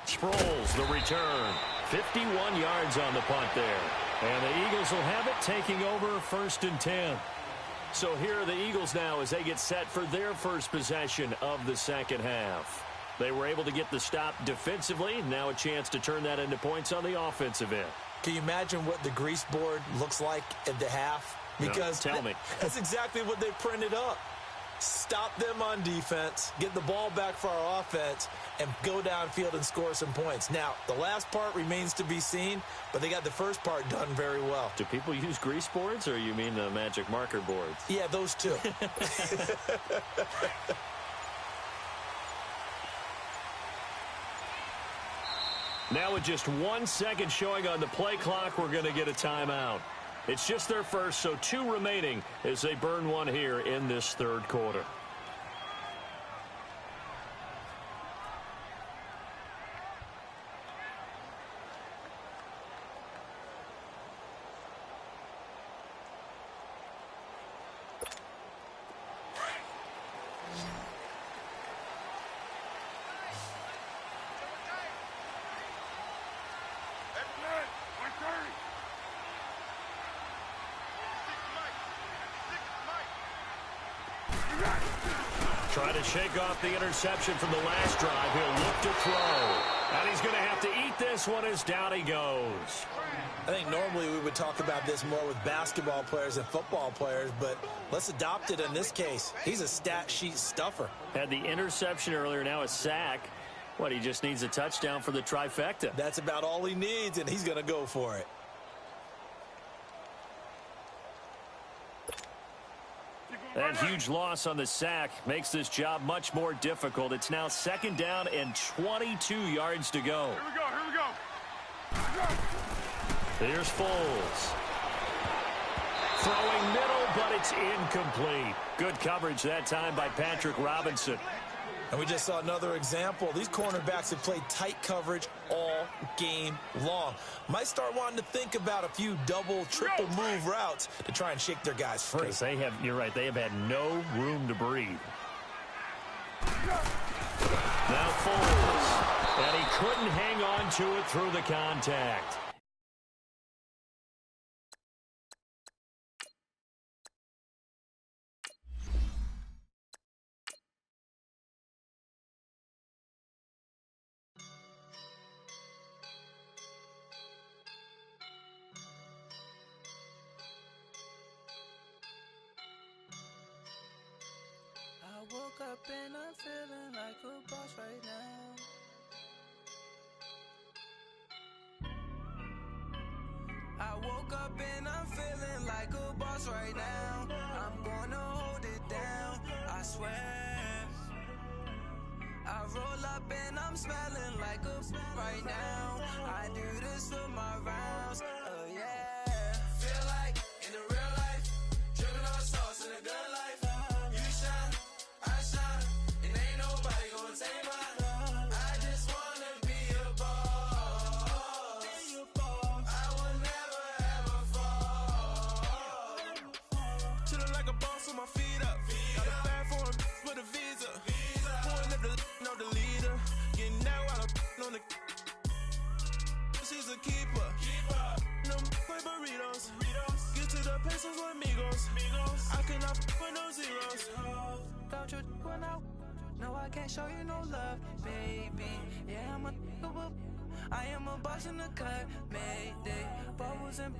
Sproles, the return. 51 yards on the punt there. And the Eagles will have it, taking over 1st and 10. So here are the Eagles now as they get set for their first possession of the second half. They were able to get the stop defensively. Now a chance to turn that into points on the offensive end. Can you imagine what the grease board looks like at the half? Because no, tell me. That's exactly what they printed up. Stop them on defense, get the ball back for our offense, and go downfield and score some points. Now, the last part remains to be seen, but they got the first part done very well. Do people use grease boards, or you mean the magic marker boards? Yeah, those two. Now with just 1 second showing on the play clock, we're going to get a timeout. It's just their first, so 2 remaining as they burn one here in this third quarter. Trying to shake off the interception from the last drive. He'll look to throw. And he's going to have to eat this one as down he goes. I think normally we would talk about this more with basketball players and football players, but let's adopt it in this case. He's a stat sheet stuffer. Had the interception earlier, now a sack. What, he just needs a touchdown for the trifecta. That's about all he needs, and he's going to go for it. That huge loss on the sack makes this job much more difficult. It's now 2nd down and 22 yards to go. Here we go, here we go. Here's Foles. Throwing middle, but it's incomplete. Good coverage that time by Patrick Robinson. And we just saw another example. These cornerbacks have played tight coverage all game long. Might start wanting to think about a few double, triple move routes to try and shake their guys free. Because they have, you're right, they have had no room to breathe. Now Foles. And he couldn't hang on to it through the contact. I woke up and I'm feeling like a boss right now. I woke up and I'm feeling like a boss right now. I'm gonna hold it down, I swear. I roll up and I'm smelling like a right now. I do this for my rounds, oh yeah. Feel like in the real life, dripping on sauce in a good life. You shine, I shine, and ain't nobody gonna take mine. I just wanna be a boss. I will never ever fall. Chillin' like a boss with my feet up. Got a bag for him with a visa. Pulling up the, know the leader. Getting that while I'm on the. She's a keeper. No play burritos. Get to the pesos with amigos. I cannot with no zeros. Don't you when no, I can't show you no love, baby. Yeah, I am a boss in the cut, Mayday. Bubbles and